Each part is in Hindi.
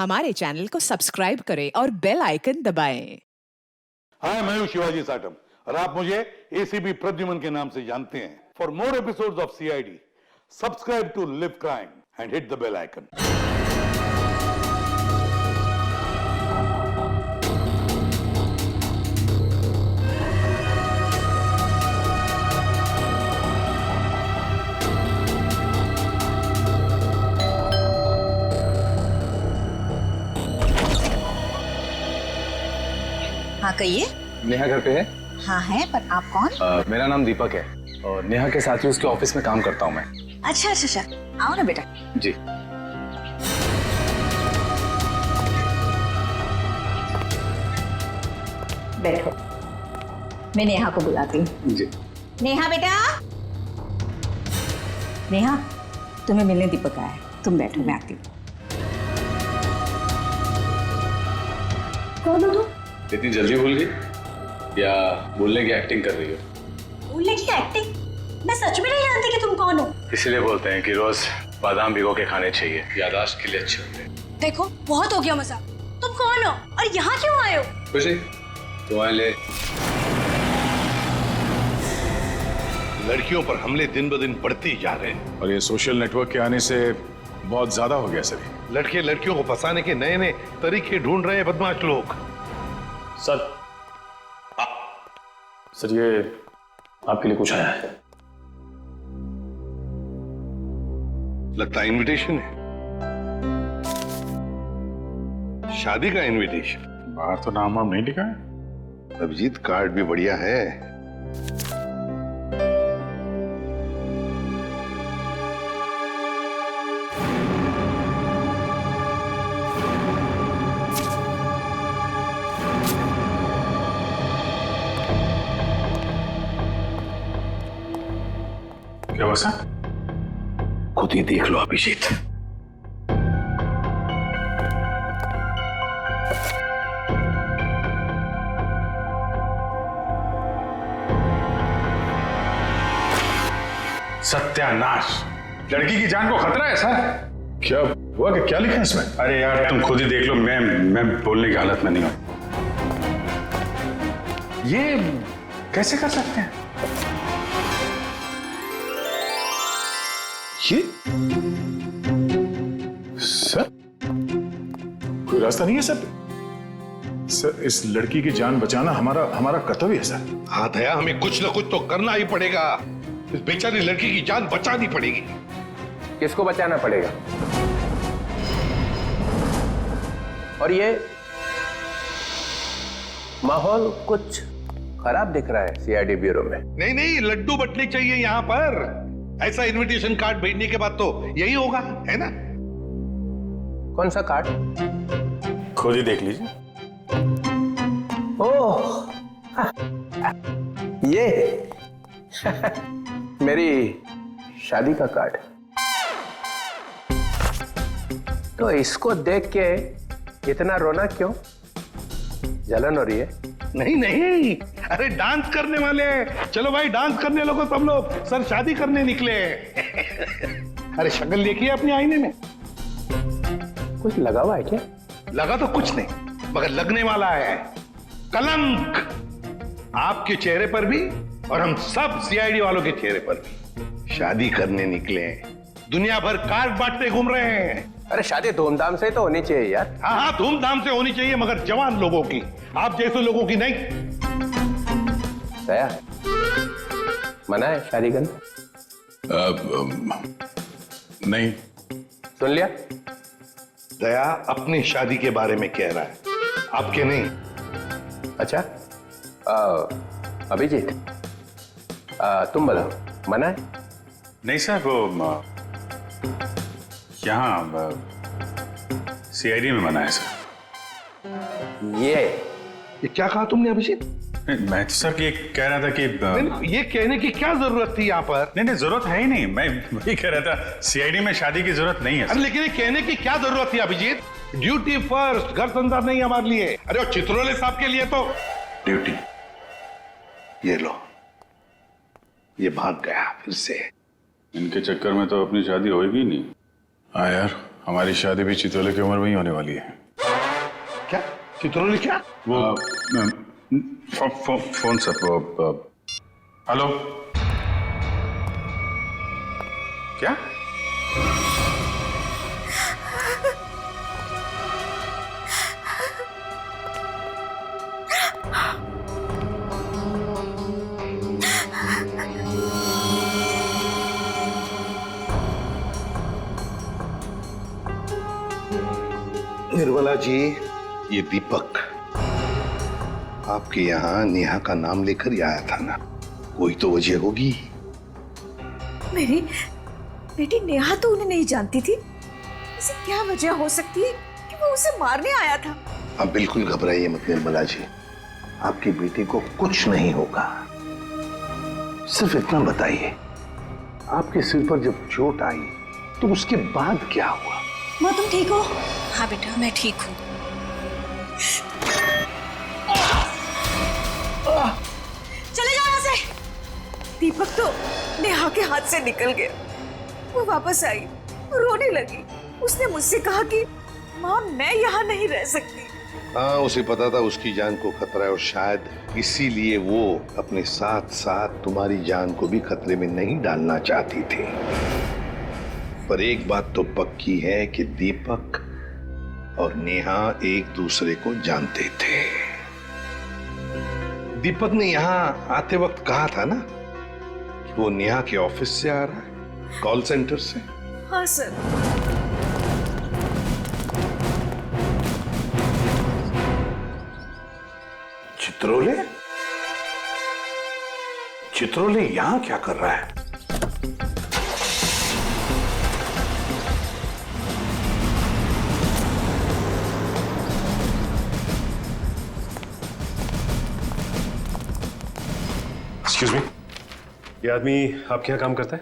हमारे चैनल को सब्सक्राइब करें और बेल आइकन दबाएं। हाय, मैं हूं शिवाजी साटम और आप मुझे एसीपी प्रद्युमन के नाम से जानते हैं। For more episodes of CID, subscribe to live crime and hit the bell icon. हाँ कहिए। नेहा घर पे है? हाँ है, पर आप कौन? मेरा नाम दीपक है और नेहा के साथ ही उसके ऑफिस में काम करता हूँ मैं। अच्छा अच्छा अच्छा, आओ ना बेटा। जी। बैठो, मैं नेहा को बुलाती हूँ। जी। नेहा बेटा। नेहा, तुम्हें मिलने दीपक आया है, तुम बैठो, मैं आती हूँ। कौन हो तुम? इतनी जल्दी भूल गई या बोलने की एक्टिंग कर रही हो? बोलने की एक्टिंग? मैं सच में नहीं जानती कि तुम कौन हो। इसलिए बोलते हैं कि रोज बादाम भिगो के खाने चाहिए, याददाश्त के लिए अच्छे होते हैं। देखो बहुत हो गया मजाक। तुम कौन हो और यहाँ क्यों आए हो? कुछ नहीं, तुम्हारे लिए। लड़कियों पर हमले दिन ब दिन बढ़ते ही जा रहे हैं और ये सोशल नेटवर्क के आने से बहुत ज्यादा हो गया सर। लड़के लड़कियों को फंसाने के नए नए तरीके ढूंढ रहे हैं बदमाश लोग। सर, सर ये आपके लिए कुछ आया है। लगता है इनविटेशन है, शादी का इनविटेशन। बाहर तो नाम वाम नहीं लिखा है। अभिजीत, कार्ड भी बढ़िया है। क्या हुआ सर? खुद ही देख लो अभिजीत। सत्यानाश! लड़की की जान को खतरा है सर। क्या हुआ कि क्या लिखा है इसमें? अरे यार तुम खुद ही देख लो, मैं बोलने की हालत में नहीं हूं। ये कैसे कर सकते हैं? ये सर कोई रास्ता नहीं है सर? सर इस लड़की की जान बचाना हमारा कर्तव्य है सर। हाँ दया, हमें कुछ ना कुछ तो करना ही पड़ेगा। इस बेचारी लड़की की जान बचानी पड़ेगी। किसको बचाना पड़ेगा? और ये माहौल कुछ खराब दिख रहा है सीआईडी ब्यूरो में। नहीं नहीं, लड्डू बटने चाहिए यहाँ पर। ऐसा इनविटेशन कार्ड भेजने के बाद तो यही होगा, है ना? कौन सा कार्ड? खुद ही देख लीजिए। ओह ये मेरी शादी का कार्ड। तो इसको देख के इतना रोना क्यों? जलन हो रही है? नहीं नहीं, अरे डांस करने वाले। चलो भाई, डांस करने लोगो सब लोग। सर शादी करने निकले। अरे शक्ल देखिए अपने आईने में। कुछ लगा हुआ है क्या? लगा तो कुछ नहीं, मगर लगने वाला है कलंक, आपके चेहरे पर भी और हम सब सीआईडी वालों के चेहरे पर भी। शादी करने निकले, दुनिया भर कार्ड बांटते घूम रहे हैं। अरे शादी धूमधाम से तो होनी चाहिए यार। हाँ हाँ, धूमधाम से होनी चाहिए, मगर जवान लोगों की, आप जैसे लोगों की नहीं। दया, मना है शादी करना? नहीं। सुन लिया? दया अपनी शादी के बारे में कह रहा है, आपके नहीं। अच्छा, अभिजीत तुम बताओ, मना है? नहीं सर, वो यहाँ सीआईडी में मना है सर। ये क्या कहा तुमने अभिजीत? मैं तो सर ये कह रहा था कि ये कहने की क्या जरूरत थी यहाँ पर? नहीं जरूरत है ही नहीं। मैं वही कह रहा था, सीआईडी में शादी की जरूरत नहीं है सर। अरे लेकिन ये कहने की क्या जरूरत थी अभिजीत? ड्यूटी फर्स्ट, घर संसार नहीं हमारे लिए। अरे और चित्रोले साहब के लिए तो ड्यूटी। ये लो, ये भाग गया फिर से। इनके चक्कर में तो अपनी शादी होगी नहीं। हाँ यार, हमारी शादी भी चित्रोले की उम्र में ही होने वाली है। क्या चित्रोली क्या? वो फोन सर वो हेलो क्या? निर्मला जी, ये दीपक आपके यहाँ नेहा का नाम लेकर ही आया था ना? कोई तो वजह होगी। मेरी बेटी नेहा तो उन्हें नहीं जानती थी। ऐसी क्या वजह हो सकती है कि वो उसे मारने आया था? आप बिल्कुल घबराइए मत निर्मला जी, आपकी बेटी को कुछ नहीं होगा। सिर्फ इतना बताइए, आपके सिर पर जब चोट आई तो उसके बाद क्या हुआ? माँ तुम ठीक हो? हाँ बेटा मैं ठीक हूँ। चले जाओ यहाँ से। दीपक तो नेहा के हाथ से निकल गया। वो वापस आई, रोने लगी। उसने मुझसे कहा कि माँ मैं यहाँ नहीं रह सकती। हाँ, उसे पता था उसकी जान को खतरा है और शायद इसीलिए वो अपने साथ साथ तुम्हारी जान को भी खतरे में नहीं डालना चाहती थी। पर एक बात तो पक्की है कि दीपक और नेहा एक दूसरे को जानते थे। दीपक ने यहाँ आते वक्त कहा था ना कि वो नेहा के ऑफिस से आ रहा है, कॉल सेंटर से। हाँ सर। चित्रोले? चित्रोले यहां क्या कर रहा है? एक्सक्यूज मी, ये आदमी आपके यहाँ काम करता है?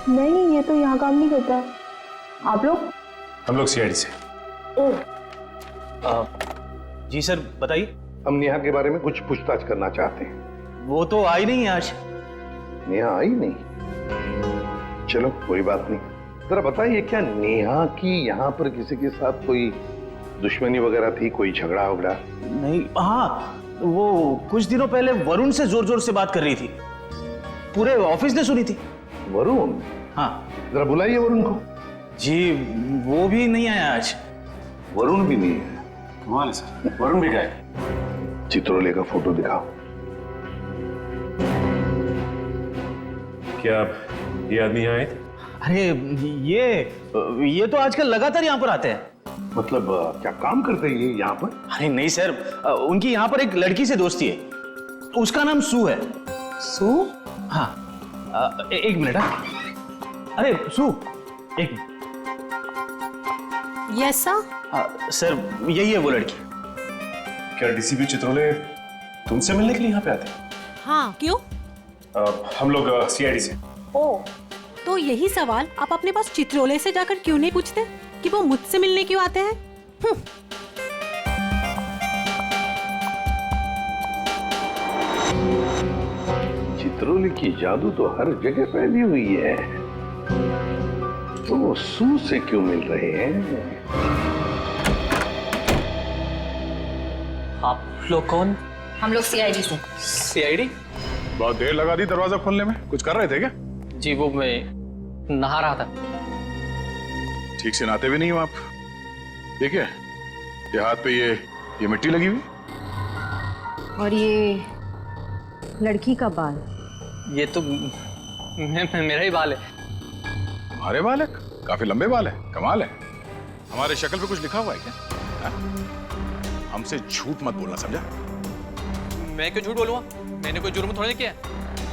नहीं, ये तो यहाँ काम नहीं करता। आप लोग? हम लोग सीआईडी से। जी सर बताइए। हम नेहा के बारे में कुछ पूछताछ करना चाहते हैं। वो तो आई नहीं है आज। नेहा आई नहीं? चलो कोई बात नहीं। जरा बताइए, क्या नेहा की यहाँ पर किसी के साथ कोई दुश्मनी वगैरह थी, कोई झगड़ा वगड़ा? नहीं, हाँ वो कुछ दिनों पहले वरुण से जोर जोर से बात कर रही थी, पूरे ऑफिस ने सुनी थी। वरुण? हाँ। जरा बुलाइए वरुण को। जी वो भी नहीं आया आज। वरुण भी नहीं है? कमाल है सर, वरुण भी गए। चित्रोले का फोटो दिखाओ। क्या ये आदमी यहाँ आए थे? अरे ये तो आजकल लगातार यहाँ पर आते हैं। मतलब क्या काम करते हैं ये यहाँ पर? अरे नहीं सर, उनकी यहाँ पर एक लड़की से दोस्ती है, उसका नाम सू है। सू? हाँ एक मिनट। हाँ अरे सू, एक मिनट। Yes sir. सर यही है वो लड़की। क्या डीसीपी चित्रोले तुमसे मिलने के लिए यहाँ पे आते हैं? हाँ क्यों? हम लोग सीआईडी से। ओ, तो यही सवाल आप अपने पास चित्रोले से जाकर क्यों नहीं पूछते कि वो मुझसे मिलने क्यों आते हैं? चित्रोले की जादू तो हर जगह फैली हुई है, तो वो सू से क्यों मिल रहे हैं? आप लोग कौन? हम लोग सीआईडी से। सीआईडी? बहुत देर लगा दी दरवाजा खोलने में, कुछ कर रहे थे क्या? जी वो मैं नहा रहा था। ठीक से नहाते भी नहीं हो आप। ठीक है, ये हाथ पे ये मिट्टी लगी हुई। और ये लड़की का बाल? ये तो मेरा ही बाल है। तुम्हारे बाल है? काफी लंबे बाल है, कमाल है। हमारे शक्ल पे कुछ लिखा हुआ है क्या? हा? हमसे झूठ मत बोलना, समझा? मैं क्यों झूठ बोलूंगा? मैंने कोई जुर्म थोड़ी किया है।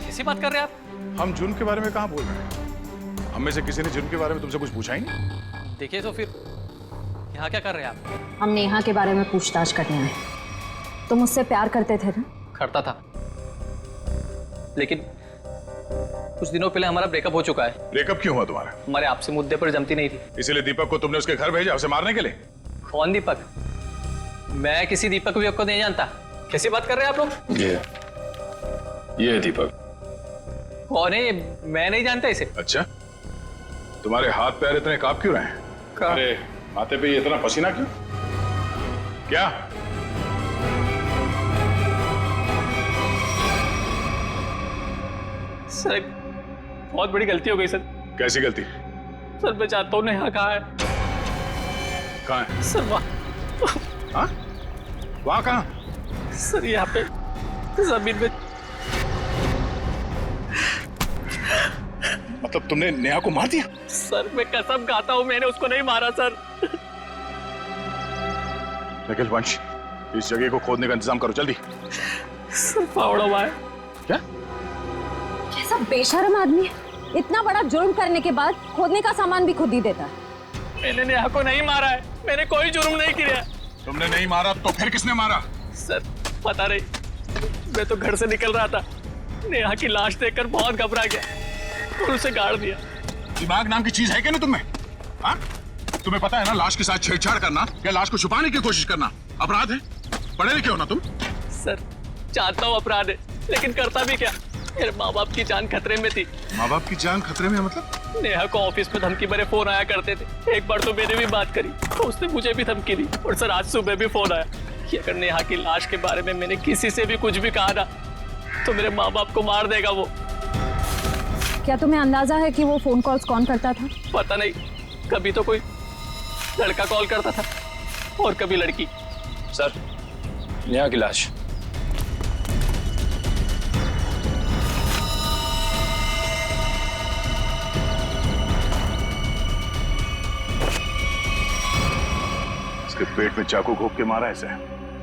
कैसी बात कर रहे हैं आप? हम जुर्म के बारे में कहाँ बोल रहे हैं? हम में से किसी ने जुर्म के बारे में तुमसे कुछ पूछा ही नहीं। देखिए तो फिर यहाँ क्या कर रहे हैं आप? हम नेहा के बारे में पूछताछ करने आए। तुम मुझसे प्यार करते थे ना? करता था, लेकिन कुछ दिनों पहले हमारा ब्रेकअप हो चुका है। ब्रेकअप क्यों हुआ तुम्हारा? हमारे आपसे मुद्दे पर जमती नहीं थी। इसीलिए दीपक को तुमने उसके घर भेजा, उसे मारने के लिए? कौन दीपक? मैं किसी दीपक विपक को नहीं जानता। कैसी बात कर रहे हैं आप लोग? ये है दीपक। कौन है ये? मैं नहीं जानता इसे। अच्छा, तुम्हारे हाथ पैर इतने कांप क्यों रहे हैं? अरे माथे पे इतना पसीना क्यों? क्या? सर एक बहुत बड़ी गलती हो गई सर। कैसी गलती? सर मैं चाहता हूँ नेहा कहाँ है? कहाँ है? सर हाँ? वहाँ कहाँ? सर यहाँ पे जमीन में। मतलब तुमने नेहा को मार दिया? सर मैं कसम खाता हूँ मैंने उसको नहीं मारा सर। निखिल वंश, इस जगह को खोदने का इंतजाम करो जल्दी। सर फावड़ा हुआ है। क्या? कैसा बेशर्म आदमी है, इतना बड़ा जुर्म करने के बाद खोदने का सामान भी खुद ही देता है। मैंने नेहा को नहीं मारा है, मैंने कोई जुर्म नहीं किया। तुमने नहीं मारा तो फिर किसने मारा? सर पता नहीं, मैं तो घर से निकल रहा था, नेहा की लाश देखकर बहुत घबरा गया और उसे गाड़ दिया। दिमाग नाम की चीज है क्या ना तुम्हें? हाँ? तुम्हें पता है ना लाश के साथ छेड़छाड़ करना या लाश को छुपाने की कोशिश करना अपराध है? पढ़े लिखे हो ना तुम? सर जानता हूँ अपराध है, लेकिन करता भी क्या? मेरे माँ बाप की जान खतरे में थी। माँ बाप की जान खतरे में मतलब? नेहा को ऑफिस में धमकी भरे फोन आया करते थे। एक बार तो मैंने भी बात करी तो उसने मुझे भी धमकी दी। और सर आज सुबह भी फोन आया कि अगर नेहा की लाश के बारे में मैंने किसी से भी कुछ भी कहा ना तो मेरे माँ बाप को मार देगा वो। क्या तुम्हें अंदाजा है कि वो फोन कॉल्स कौन करता था? पता नहीं, कभी तो कोई लड़का कॉल करता था और कभी लड़की। सर नेहा की लाश। इसके पेट में चाकू घोंप के मारा ऐसे?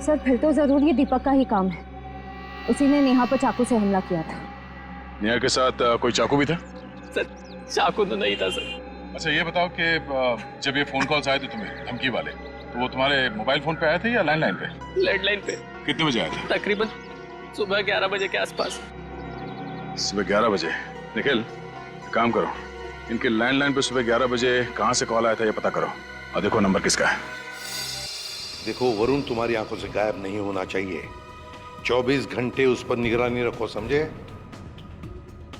सर फिर तो जरूर ये दीपक का ही काम है, उसी ने नेहा पर चाकू से हमला किया था। नेहा के साथ कोई चाकू भी था? सर चाकू तो नहीं था सर। अच्छा ये बताओ कि जब ये फोन कॉल्स आए थे तुम्हें धमकी वाले, तो वो तुम्हारे मोबाइल फोन पे आए थे या लैंडलाइन पे? लैंडलाइन पे। कितने बजे आए थे? तकरीबन सुबह 11 बजे के आसपास। सुबह 11 बजे? निखिल काम करो, इनके लैंडलाइन पे सुबह 11 बजे कहाँ से कॉल आया था ये पता करो और देखो नंबर किसका है। देखो वरुण तुम्हारी आंखों से गायब नहीं होना चाहिए। 24 घंटे उस पर निगरानी रखो, समझे?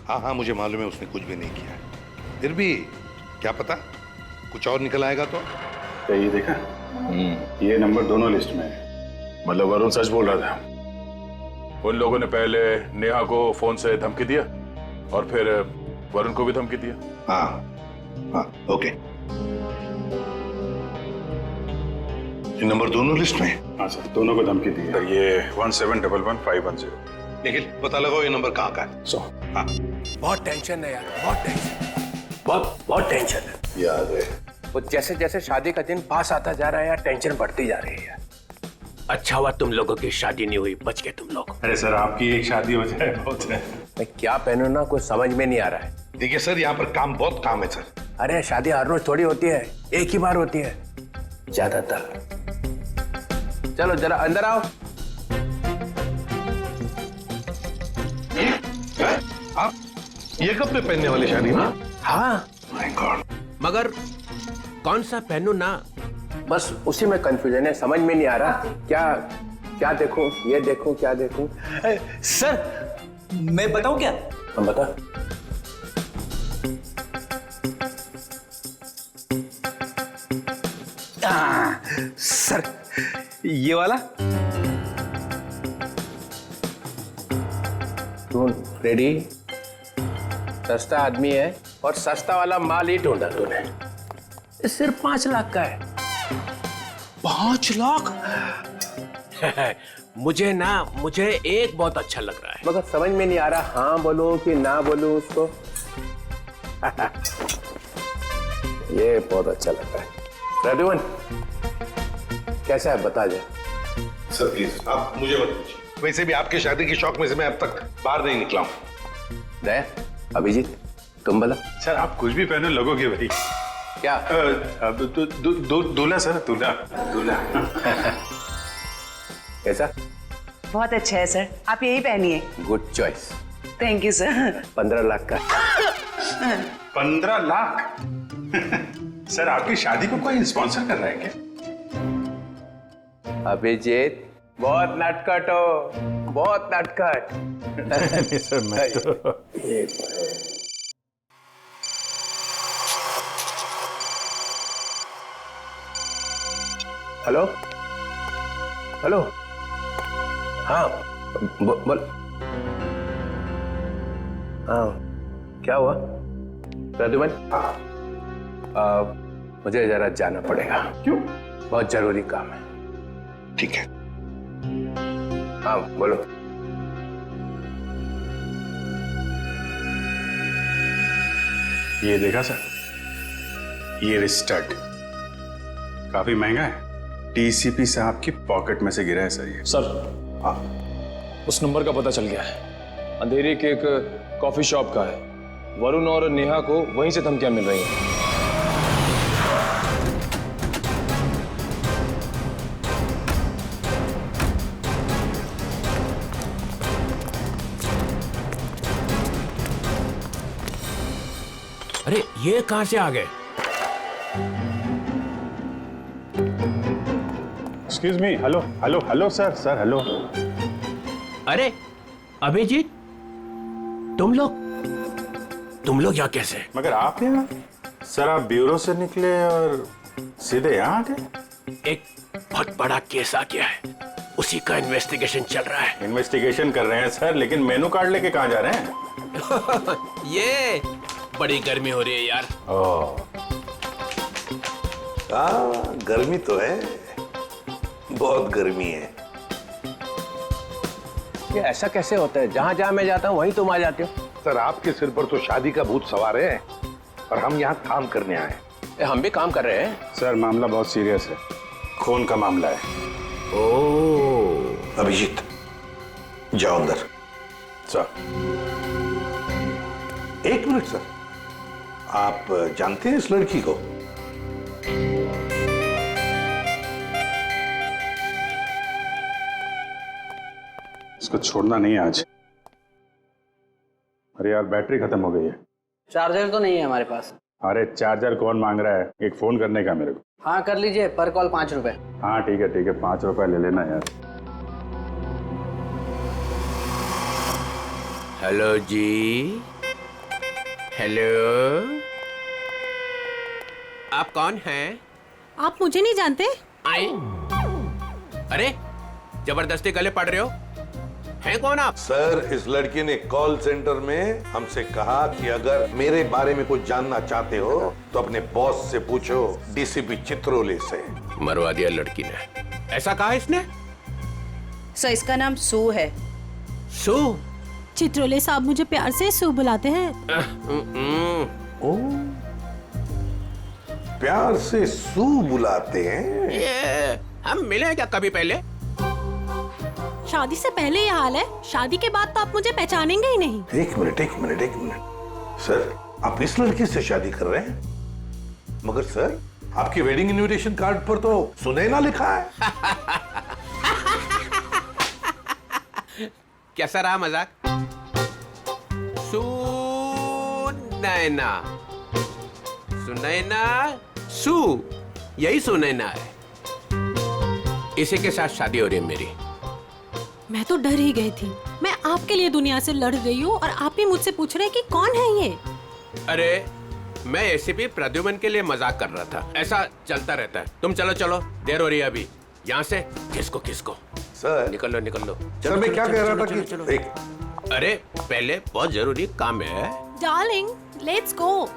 हाँ हाँ मुझे मालूम है उसने कुछ भी नहीं किया, फिर भी क्या पता कुछ और निकल आएगा तो। ये देखा, ये नंबर दोनों लिस्ट में है। मतलब वरुण सच बोल रहा था। उन लोगों ने पहले नेहा को फोन से धमकी दिया और फिर वरुण को भी धमकी दिया। हाँ हाँ ओके, ये नंबर दोनों लिस्ट में? हाँ सर दोनों को धमकी दी है। ये 17111510। निखिल पता लगाओ ये नंबर कहाँ का है। हाँ बहुत टेंशन है यार, बहुत टेंशन, बहुत टेंशन है। याद है वो जैसे जैसे शादी का दिन पास आता जा रहा है यार, टेंशन बढ़ती जा रही है। अच्छा हुआ तुम लोगों की शादी नहीं हुई, बच गए तुम लोग। अरे सर आपकी एक शादी हो जाए बहुत है। मैं क्या पहनूं ना कुछ समझ में नहीं आ रहा है। देखिए सर यहाँ पर काम बहुत काम है सर। अरे शादी हर रोज थोड़ी होती है, एक ही बार होती है ज्यादातर। चलो जरा अंदर आओ। आप ये कब पे पहनने वाली शादी में? हाँ माय गॉड, मगर कौन सा पहनूं ना, बस उसी में कंफ्यूजन है, समझ में नहीं आ रहा क्या क्या देखूं, ये देखूं क्या देखूं। सर मैं बताऊं क्या? हम बता। सर ये वाला। तू रेडी? सस्ता आदमी है और सस्ता वाला माल ही ढूंढा तूने। ये सिर्फ 5 लाख का है। 5 लाख? मुझे एक बहुत अच्छा लग रहा है, मगर समझ में नहीं आ रहा हाँ बोलूं कि ना बोलूं उसको। ये बहुत अच्छा लग रहा है। रघुवन कैसा है बता जा। सर प्लीज आप मुझे मत पूछिए, वैसे भी आपके शादी की शौक में से मैं अब तक बाहर नहीं निकला हूँ। दया, अभिजीत तुम बोला। सर आप कुछ भी पहने लगोगे भाई। क्या? दूल्हा सर, दूल्हा दूल्हा। कैसा? बहुत अच्छा है सर, आप यही पहनिए। Good choice. Thank you sir. 15 lakh का। 15 लाख? सर आपकी शादी को कोई स्पॉन्सर कर रहा है क्या? अभिजीत बहुत नटखट हो, बहुत नटखट। सर मैं तो हेलो हेलो, हाँ बोल। हाँ क्या हुआ प्रद्युमन? मुझे जरा जाना पड़ेगा। क्यों? बहुत जरूरी काम है। ठीक है। हाँ बोलो। ये देखा सर, ये रिस्टर्ट काफी महंगा है। टीसीपी साहब की पॉकेट में से गिरा है सर ये। सर हाँ, उस नंबर का पता चल गया है। अंधेरी के एक कॉफी शॉप का है। वरुण और नेहा को वहीं से धमकियां मिल रही हैं। अरे ये कहां से आ गए? Excuse me, hello hello hello sir, sir hello. अरे अभिजीत, तुम लोग यहाँ कैसे? मगर आप यहाँ? सर आप ब्यूरो से निकले और सीधे यहाँ आ गए? एक बहुत बड़ा केस आ गया है, उसी का इन्वेस्टिगेशन चल रहा है। इन्वेस्टिगेशन कर रहे हैं सर, लेकिन मेनू कार्ड लेके कहाँ जा रहे हैं? ये बड़ी गर्मी हो रही है यार। गर्मी तो है, बहुत गर्मी है। ये ऐसा कैसे होता है? जहाँ जहाँ मैं जाता हूँ वहीं तुम आ जाते हो। सर आपके सिर पर तो शादी का भूत सवार है और हम यहाँ काम करने आए हैं। हम भी काम कर रहे हैं। सर मामला बहुत सीरियस है, खून का मामला है। ओह अभिजीत जाओ अंदर। सर एक मिनट सर, आप जानते हैं इस लड़की को? इसको छोड़ना नहीं है आज। अरे यार बैटरी खत्म हो गई है। चार्जर तो नहीं है हमारे पास। अरे चार्जर कौन मांग रहा है? एक फोन करने का मेरे को। हाँ कर लीजिए, पर कॉल 5 रुपए। हाँ ठीक है 5 रुपए ले लेना यार। हेलो जी, हेलो, आप कौन हैं? आप मुझे नहीं जानते? आई, अरे जबरदस्ती गले पड़ रहे हो, हैं कौन आप? सर इस लड़की ने कॉल सेंटर में हमसे कहा कि अगर मेरे बारे में कुछ जानना चाहते हो तो अपने बॉस से पूछो, डीसीपी चित्रोले से। मरवा दिया लड़की ने। ऐसा कहा इसने? सर इसका नाम सू है। सू? चित्रोले साहब मुझे प्यार से सू बुलाते हैं। प्यार से सू बुलाते हैं? ये हम मिले हैं क्या कभी पहले? शादी से पहले ये हाल है, शादी के बाद तो आप मुझे पहचानेंगे ही नहीं। एक मिनट सर, आप इस लड़की से शादी कर रहे हैं? मगर सर आपकी वेडिंग इनविटेशन कार्ड पर तो सुनैना लिखा है। कैसा रहा मजाक? सुनैना, सुनैना, सू, यही सुनैना है। इसी के साथ शादी हो रही है मेरी। मैं तो डर ही गई थी। मैं आपके लिए दुनिया से लड़ रही हूँ और आप ही मुझसे पूछ रहे हैं कि कौन है ये? अरे मैं एसीपी प्रद्युमन के लिए मजाक कर रहा था। ऐसा चलता रहता है। तुम चलो चलो, देर हो रही है अभी। यहाँ से किसको सर निकल लो। सर मैं क्या कह रहा था कि चलो। एक अरे पहले बहुत जरूरी काम है। Darling, let's go.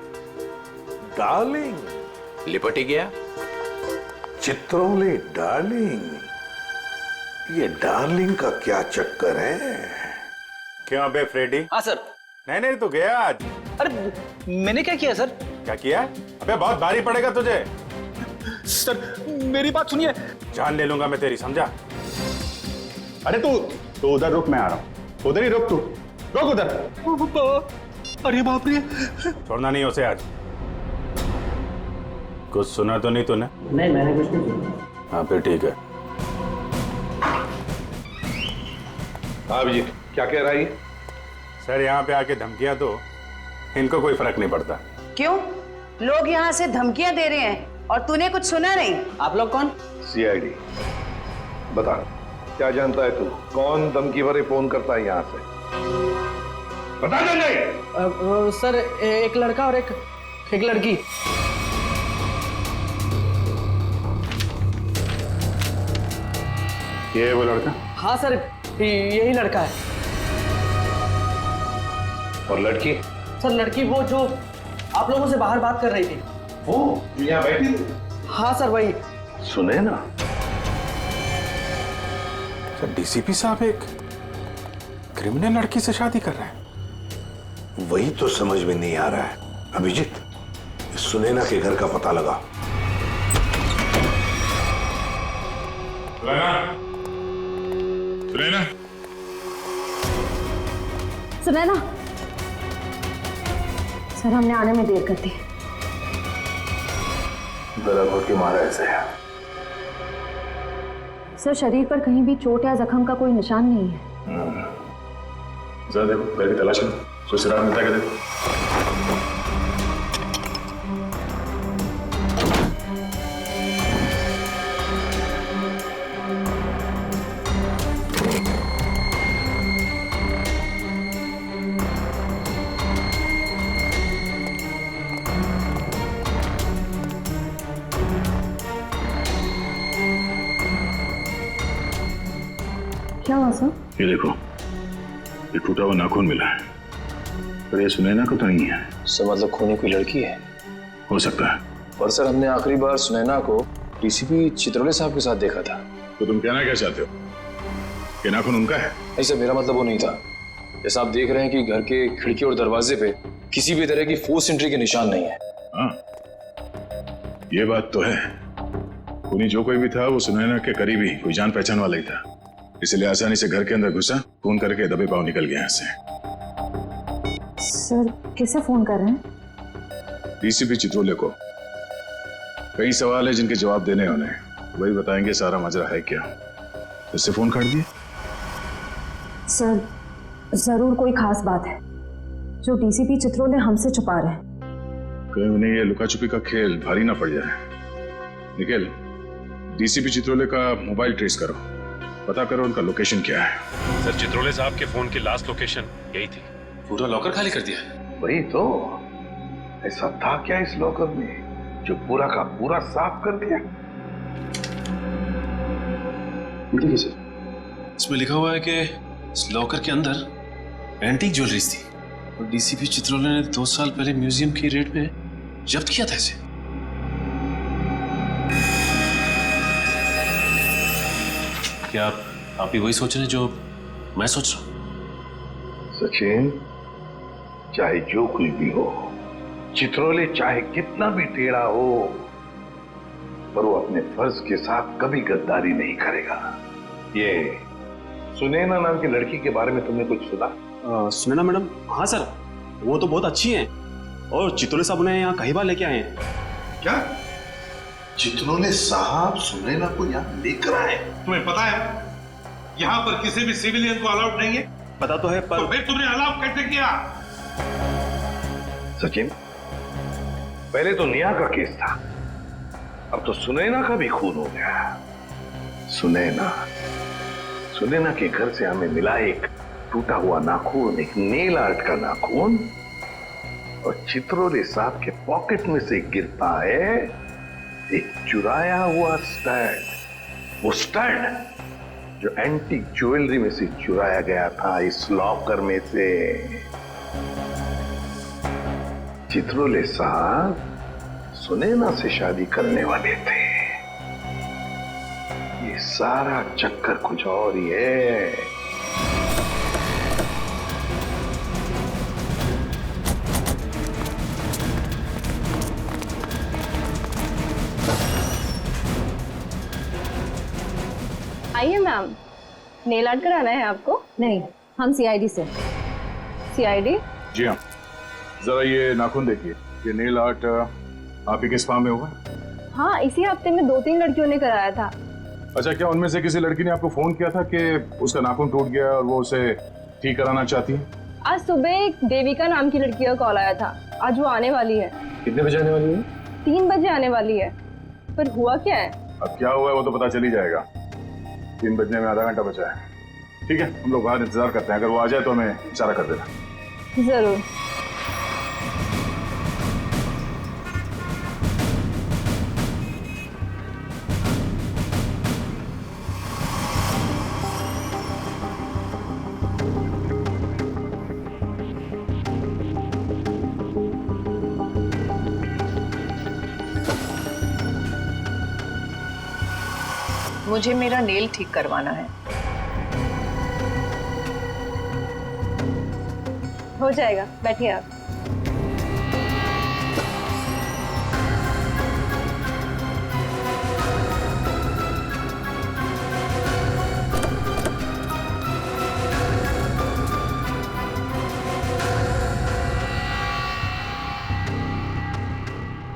डार्लिंग? लिपट ही गया। चित्रोले डार्लिंग? ये डार्लिंग का क्या चक्कर है? क्यों बे फ्रेडी? हाँ सर। नहीं तो गया आज। अरे मैंने क्या किया सर? क्या किया? अबे बहुत भारी पड़ेगा तुझे। सर मेरी बात सुनिए। जान ले लूंगा मैं तेरी, समझा? अरे तू उधर रुक, मैं आ रहा हूँ। उधर ही रुक, तू रुक उधर। अरे बाप रे, छोड़ना नहीं उसे आज। कुछ सुना तो नहीं तूने? नहीं मैंने कुछ नहीं सुना। हाँ फिर ठीक है। हाँ जी, क्या कह रहा है? सर यहाँ पे आके धमकियां तो इनको कोई फर्क नहीं पड़ता। क्यों? लोग यहाँ से धमकियां दे रहे हैं और तूने कुछ सुना नहीं? आप लोग कौन? सीआईडी। बता, क्या जानता है तू? कौन धमकी भरे फोन करता है यहाँ से? बता दे। सर एक लड़का और एक लड़की। ये है वो लड़का? हाँ सर, यही लड़का है। और लड़की? सर लड़की वो जो आप लोगों से बाहर बात कर रही थी। वो यहाँ बैठी थी? हाँ सर वही। सुने ना, सर डीसीपी साहब एक क्रिमिनल लड़की से शादी कर रहे हैं। वही तो समझ में नहीं आ रहा है। अभिजीत, सुनैना के घर का पता लगा। सुनैना, सुनैना, सर हमने आने में देर कर दी। गला घोट के मारा ऐसे है। सर शरीर पर कहीं भी चोट या जख्म का कोई निशान नहीं है। जरा देखो, घर की तलाश करो, कोई सुराग मिलता है क्या देखो। क्या हुआ सर? ये देखो, ये टूटा हुआ नाखून मिला है, पर ये सुनैना को तो नहीं है। सर मतलब खूनी कोई लड़की है? हो सकता है। पर सर हमने आखिरी बार सुनैना को डीसीपी चित्रोले साहब के साथ देखा था। तो तुम कहना क्या चाहते हो कि नाखून उनका है? नहीं सर, मेरा मतलब वो नहीं था। जैसा आप देख रहे हैं कि घर के खिड़की और दरवाजे पे किसी भी तरह की फोर्स एंट्री के निशान नहीं है। हाँ, ये बात तो है। खूनी जो कोई भी था वो सुनैना के करीबी कोई जान पहचान वाला ही था, इसलिए आसानी से घर के अंदर घुसा, फोन करके दबे पांव निकल गया यहाँ से। सर किसे फोन कर रहे हैं? डीसीपी चित्रोले को। कई सवाल है जिनके जवाब देने होने, वही बताएंगे सारा मजरा है क्या। उससे फोन काट दिए? सर जरूर कोई खास बात है जो डीसीपी चित्रोले हमसे छुपा रहे हैं। कहीं उन्हें ये लुका छुपी का खेल भारी ना पड़ जाए। निखिल, डीसीपी चित्रोले का मोबाइल ट्रेस करो, पता करो उनका लोकेशन क्या है। सर चित्रोले साहब के फोन की लास्ट लोकेशन यही थी। पूरा लॉकर खाली कर दिया है। वही तो, ऐसा था क्या इस लॉकर में जो पूरा का पूरा साफ कर दिया? देखिए सर, इसमें लिखा हुआ है कि इस लॉकर के अंदर एंटीक ज्वेलरीज थी और डीसीपी चित्रोले ने 2 साल पहले म्यूजियम की रेड में जब्त किया था इसे। क्या आप भी वही सोच रहे हैं जो मैं सोच रहा हूं? सचिन, चाहे जो कोई भी हो, चित्रोले चाहे कितना भी टेढ़ा हो, पर वो अपने फर्ज के साथ कभी गद्दारी नहीं करेगा। ये सुनैना नाम की लड़की के बारे में तुमने कुछ सुना? सुनैना मैडम? हाँ सर, वो तो बहुत अच्छी हैं और चित्रोले साहब उन्हें यहाँ कई बार लेके आए हैं। क्या चित्रोले साहब सुनैना को यहाँ लेकर आए? तुम्हें पता है यहाँ पर किसी भी सिविलियन को अलाउड नहीं है? पता तो है, पर तो फिर तुमने अलाउ कैसे किया? सचिन, पहले तो नेहा का केस था, अब तो सुनैना का भी खून हो गया। सुनैना के घर से हमें मिला एक टूटा हुआ नाखून, एक नेल आर्ट का नाखून, और चित्रोले साहब के पॉकेट में से गिरता है एक चुराया हुआ स्टड। वो स्टड जो एंटीक ज्वेलरी में से चुराया गया था इस लॉकर में से। चित्रोले साहब सुनैना से शादी करने वाले थे। ये सारा चक्कर कुछ और ही है। आइए मैम, नेल आर्ट कराना है आपको? नहीं, हम सीआईडी से। सीआईडी? जी हाँ, जरा ये नाखून देखिए, ये नेल आर्ट आप ही के स्पा में होगा? हाँ, इसी हफ्ते में 2-3 लड़कियों ने कराया था। अच्छा, क्या उनमें से किसी लड़की ने आपको फोन किया था कि उसका नाखून टूट गया और वो उसे ठीक कराना चाहती है? आज सुबह एक देविका नाम की लड़की का कॉल आया था। आज वो आने वाली है। कितने बजे आने वाली है? 3 बजे आने वाली है। पर हुआ क्या है? अब क्या हुआ है वो तो पता चल ही जाएगा। 3 बजने में आधा घंटा बचा है। ठीक है, हम लोग बाहर इंतजार करते हैं, अगर वो आ जाए तो हमें इशारा कर देना। जरूर। मुझे मेरा नेल ठीक करवाना है। हो जाएगा, बैठिए आप।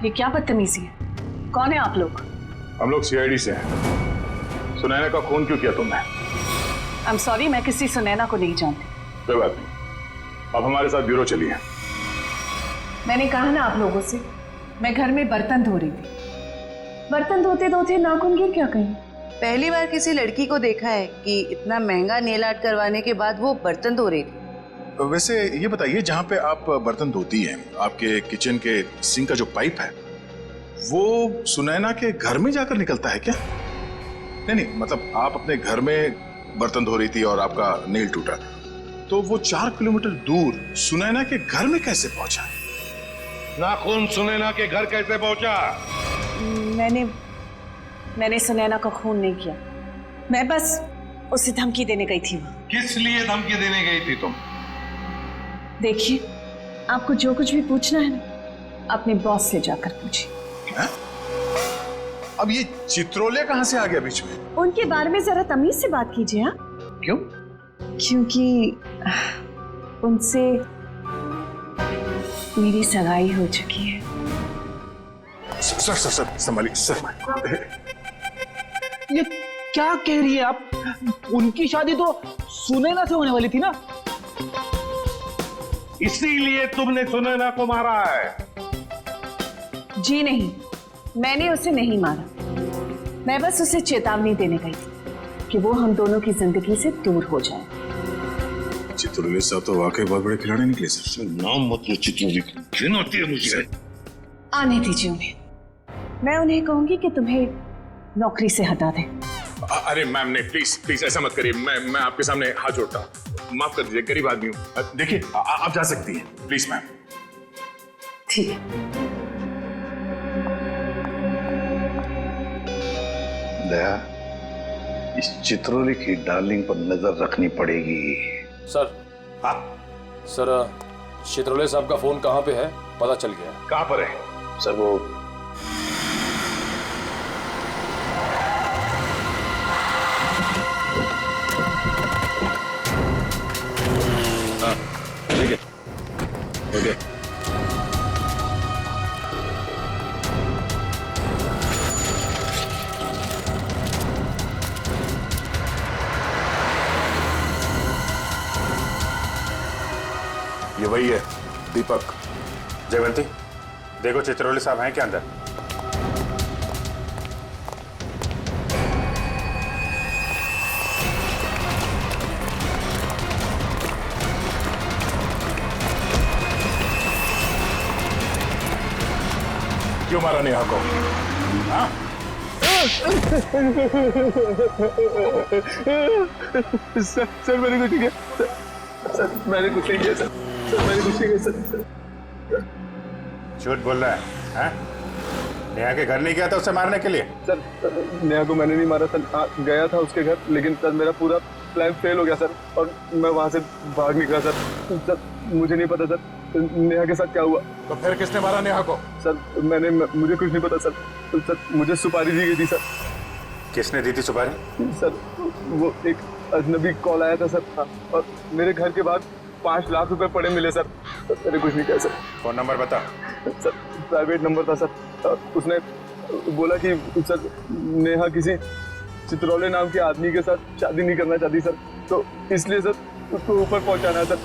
ये क्या बदतमीजी है? कौन है आप लोग? हम लोग सीआईडी से हैं। सुनैना का खून क्यों किया तुमने? आई एम सॉरी, मैं किसी सुनैना को नहीं जानती। कोई बात नहीं, अब हमारे साथ ब्यूरो चलिए। मैंने कहा ना आप लोगों से, मैं घर में बर्तन धो रही थी। बर्तन धोते धोते नाखून गिर क्या कहीं? पहली बार किसी लड़की को देखा है कि इतना महंगा नेल आर्ट करवाने के बाद वो बर्तन धो रही थी। वैसे ये बताइए, जहाँ पे आप बर्तन धोती हैं, आपके किचन के सिंक का जो पाइप है वो सुनैना के घर में जाकर निकलता है क्या? नहीं, मतलब आप अपने घर में बर्तन धो रही थी और आपका नेल टूटा, तो वो 4 किलोमीटर दूर सुनैना के घर में कैसे पहुंचा? नाखून सुनैना के घर कैसे पहुंचा? मैंने सुनैना का खून नहीं किया। मैं बस उसे धमकी देने गई थी। किस लिए धमकी देने गई थी तुम? देखिए, आपको जो कुछ भी पूछना है ना, अपने बॉस से जाकर पूछिए। अब ये चित्रोले कहां से आ गया बीच में? उनके बारे में जरा तमीज से बात कीजिए। हाँ, क्यों? क्योंकि उनसे मेरी सगाई हो चुकी है। सर संभालिए सर। ये क्या कह रही है आप? उनकी शादी तो सुनैना से होने वाली थी ना? इसीलिए तुमने सुनैना को मारा है? जी नहीं, मैंने उसे नहीं मारा। मैं बस उसे चेतावनी देने गई थी कि वो हम दोनों की जिंदगी से दूर हो जाए। चित्रोले साहब तो वाकई बहुत बड़े खिलाड़ी निकले सर। नाम मत लो चित्रोले, घिन होती है मुझे। आने दीजिए उन्हें। मैं उन्हें कहूंगी कि तुम्हें नौकरी से हटा दें। अरे मैम नहीं, प्लीज ऐसा मत करिए। मैं आपके सामने हाथ जोड़ता हूँ, माफ कर दीजिए, गरीब आदमी हूँ। देखिए आप जा सकती हैं, प्लीज मैम। ठीक है। दया, इस चित्रोले की डार्लिंग पर नजर रखनी पड़ेगी। सर, हाँ सर, चित्रोले साहब का फोन कहाँ पे है पता चल गया। कहाँ पर है? सर वो ठीक है, ओके। ये वही है, दीपक। जयवंती, देखो चित्रोले साहब हैं क्या अंदर? क्यों मारा नेहा को? हाँ? सर मैंने कुछ नहीं किया। सर मैंने कुछ नहीं किया। सर मैंने कुछ नहीं किया। सर झूठ बोल रहा है? हाँ? नेहा के घर नहीं गया था उसे मारने के लिए? सर नेहा को मैंने नहीं मारा सर। गया था उसके घर, लेकिन सर मेरा पूरा प्लान फेल हो गया सर, और मैं वहां से भाग निकला सर। सर मुझे नहीं पता सर नेहा के साथ क्या हुआ। तो फिर किसने मारा नेहा को? सर मुझे कुछ नहीं पता सर। सर मुझे सुपारी दी गई थी सर। किसने दी थी सुपारी? सर वो एक अजनबी कॉल आया था सर, और मेरे घर के बाहर 5 लाख रुपए पड़े मिले सर। मैंने कुछ नहीं किया सर। फोन नंबर बता। सर प्राइवेट नंबर था सर। उसने बोला कि सर नेहा किसी चित्रोले नाम के आदमी के साथ शादी नहीं करना चाहती सर, तो इसलिए सर उसको ऊपर पहुंचाना है सर।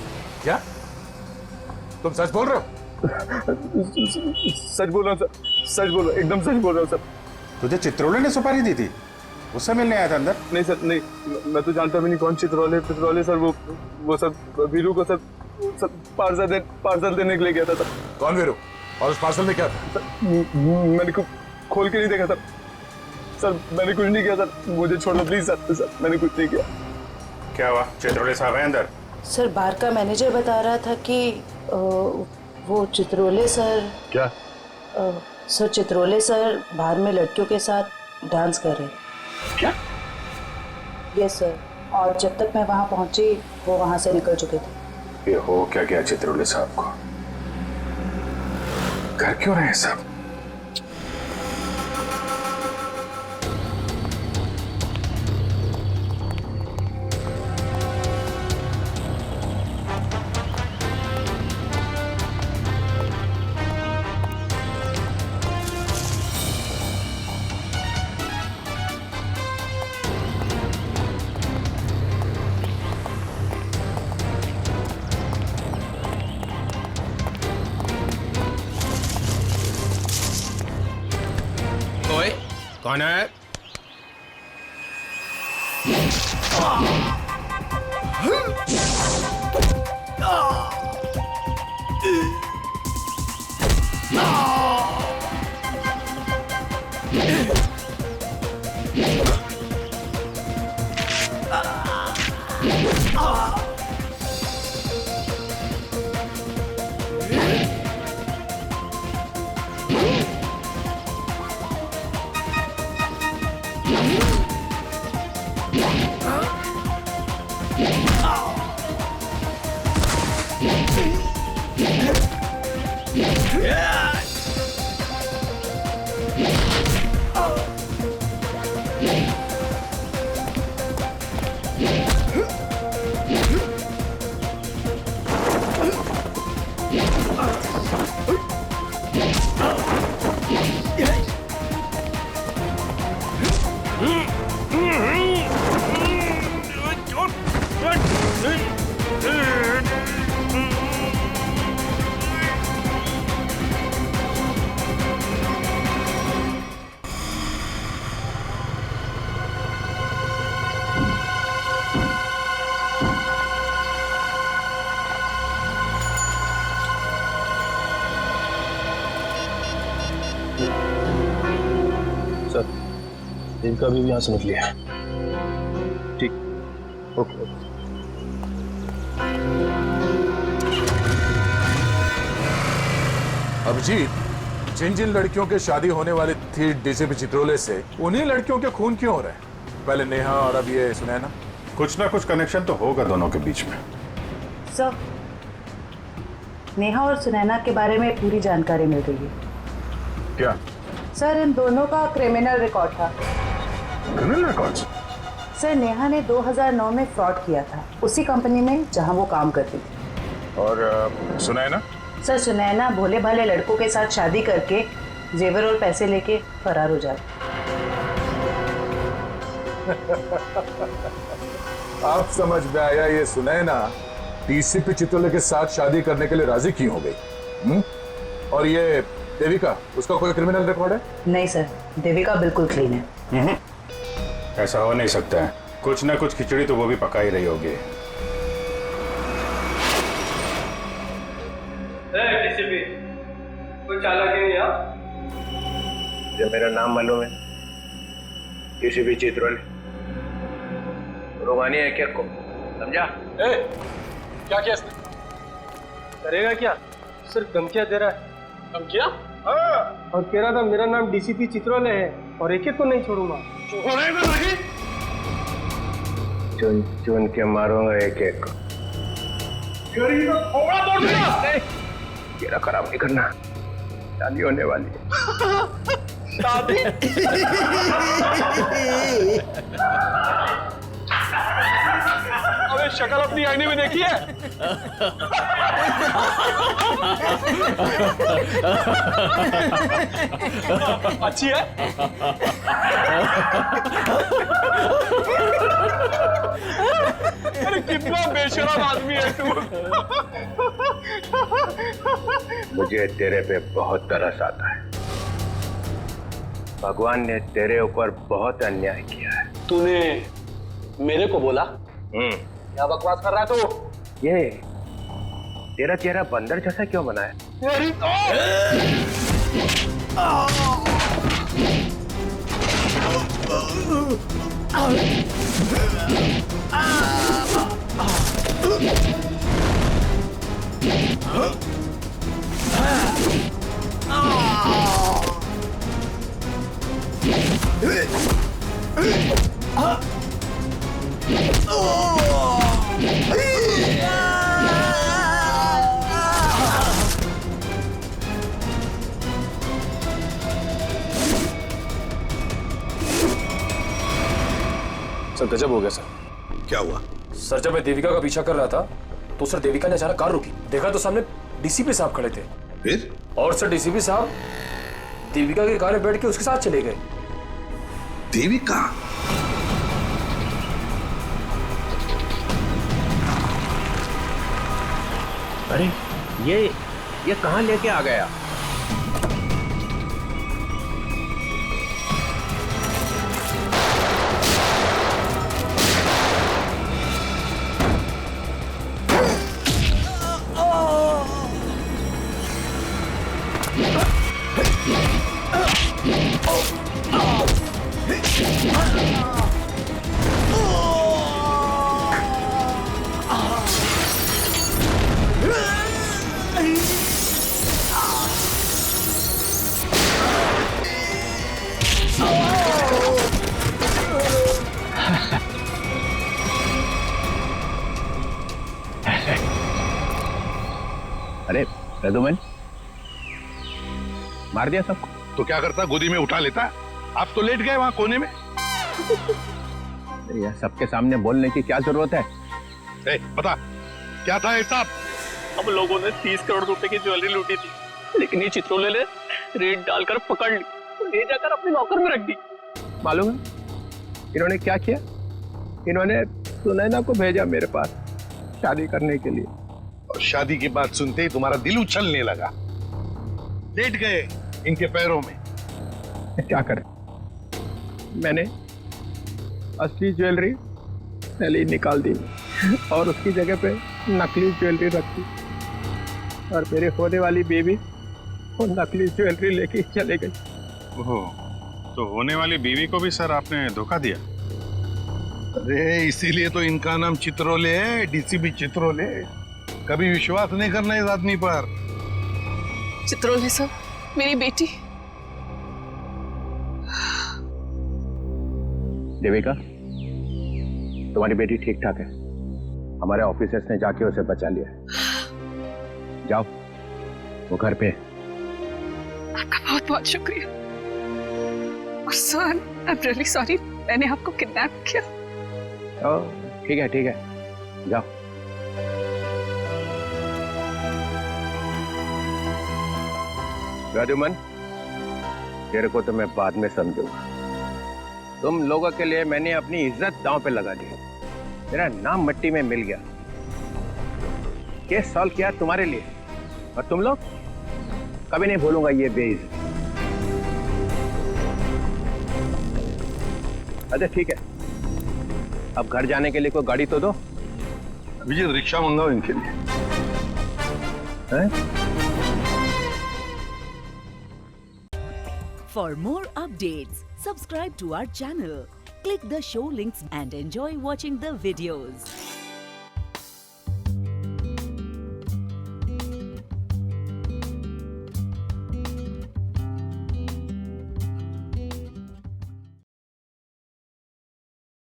क्या तुम सच बोल रहे हो? सच बोल रहा हूँ सर, सच बोल रहा हूँ, एकदम सच बोल रहा हूँ सर। तुझे चित्रोले ने सुपारी दी थी? उससे मिलने आया था अंदर? नहीं सर, नहीं, मैं तो जानता भी नहीं कौन चित्रोले सर। वो सर वीरू को सर पार्सल देने के लिए गया था सर। कौन वीरू? और उस पार्सल में क्या था? मैंने खोल के नहीं देखा सर। सर मैंने कुछ नहीं किया सर, मुझे छोड़ दो प्लीज सर। सर मैंने कुछ नहीं किया। क्या हुआ? चित्रोले साहब है अंदर? सर बार का मैनेजर बता रहा था कि वो चित्रोले सर। क्या? सर चित्रोले सर बाहर में लड़कियों के साथ डांस कर रहे हैं। क्या? यस सर, और जब तक मैं वहाँ पहुंची वो वहाँ से निकल चुके थे। ये हो क्या क्या चित्रोले साहब को? घर क्यों रहे सब? ओए, कौन है? इनका भी यहाँ से निकलिया। ठीक, ओके। अभिजीत, जिन जिन लड़कियों के शादी होने वाली थी डीसीपी चित्रोले से, उन्हीं लड़कियों के खून क्यों हो रहे हैं? पहले नेहा और अब ये सुनैना। कुछ ना कुछ कनेक्शन तो होगा दोनों के बीच में। सर, नेहा और सुनैना के बारे में पूरी जानकारी मिल गई है। क्या? सर, इन दोनों का क्रिमिनल रिकॉर्ड था। Criminal records? सर, नेहा ने 2009 में फ्रॉड किया था उसी कंपनी में जहां वो काम करती थी। और सुनैना? सर, सुनैना भोले भाले लड़कों के साथ शादी करके जेवर और पैसे लेके फरार हो जाती। आप समझ में आया, ये सुनैना डीसीपी चित्रोले के साथ शादी करने के लिए राजी क्यों हो गई? और ये देविका, उसका कोई क्रिमिनल रिकॉर्ड है? नहीं सर, देविका बिल्कुल क्लीन है। ऐसा हो नहीं सकता है, कुछ ना कुछ खिचड़ी तो वो भी पका ही रही होगी। कोई चालाकी नहीं है? जो मेरा नाम मालूम है, डीसीपी चित्रोले। रोमानी है क्या को? समझा? क्या किया इसने? करेगा क्या? सिर्फ धमकियां दे रहा है। धमकियां? हाँ। और कह रहा था मेरा नाम डीसीपी चित्रोले है और एक को नहीं छोड़ूंगा। छोड़ेगा नहीं? चुन चुन के मारूंगा एक एक को। तेरा खराब नहीं करना, शादी होने वाली है। शादी? अबे शक्ल अपनी आईने में देखी है? अच्छी है? अरे कितना बेशरम आदमी है तू। मुझे तेरे पे बहुत तरस आता है। भगवान ने तेरे ऊपर बहुत अन्याय किया है। तूने मेरे को बोला? क्या बकवास कर रहा है तू? ये तेरा चेहरा बंदर जैसा क्यों बना है? मेरी सर गजब हो गया सर। क्या हुआ? सर जब मैं देविका का पीछा कर रहा था तो सर देविका ने अचानक कार रोकी, देखा तो सामने डीसीपी साहब खड़े थे। फिर? और सर डीसीपी साहब देविका की कार में बैठ के उसके साथ चले गए। देविका? अरे ये कहाँ लेके आ गया? अरे प्रदुमन, मार दिया सबको? तो क्या करता, गोदी में उठा लेता? आप तो लेट गए वहां कोने में। यह सबके सामने बोलने की क्या जरूरत है? पता क्या था हिसाब? हम लोगों ने 30 करोड़ रुपए की ज्वेलरी लूटी थी, लेकिन ये चित्रोले ने रेड डालकर पकड़ ली, ले जाकर अपने लॉकर में रख दी। मालूम है इन्होंने क्या किया? इन्होंने सुनैना को भेजा मेरे पास शादी करने के लिए, और शादी की बात सुनते ही तुम्हारा दिल उछलने लगा, लेट गए इनके पैरों में। क्या करें, मैंने असली ज्वेलरी पहले ही निकाल दी और उसकी जगह पे नकली ज्वेलरी रख दी, और मेरे होने वाली बेबी वो नकली ज्वेलरी लेके चले गई। ओह, तो होने वाली बीवी को भी सर आपने धोखा दिया? अरे इसीलिए तो इनका नाम चित्रोले है, डीसीपी चित्रोले। कभी विश्वास नहीं करना इस आदमी पर। चित्रोले सर, मेरी बेटी। देविका, तुम्हारी बेटी ठीक ठाक है, हमारे ऑफिसर्स ने जाके उसे बचा लिया। जाओ, वो घर पे। आपका बहुत बहुत शुक्रिया। और sir, I am really sorry, मैंने आपको किडनैप किया। ठीक है, जाओ। प्रदुमन, तेरे को तो मैं बाद में समझूंगा। तुम लोगों के लिए मैंने अपनी इज्जत दांव पे लगा दी, मेरा नाम मिट्टी में मिल गया। केस सॉल्व किया तुम्हारे लिए, और तुम लोग कभी नहीं भूलूंगा ये बेइज्जती। अच्छा ठीक है, अब घर जाने के लिए कोई गाड़ी तो दो। विजय, रिक्शा मंगाओ इनके लिए। For more updates, subscribe to our channel, click the show links and enjoy watching the videos.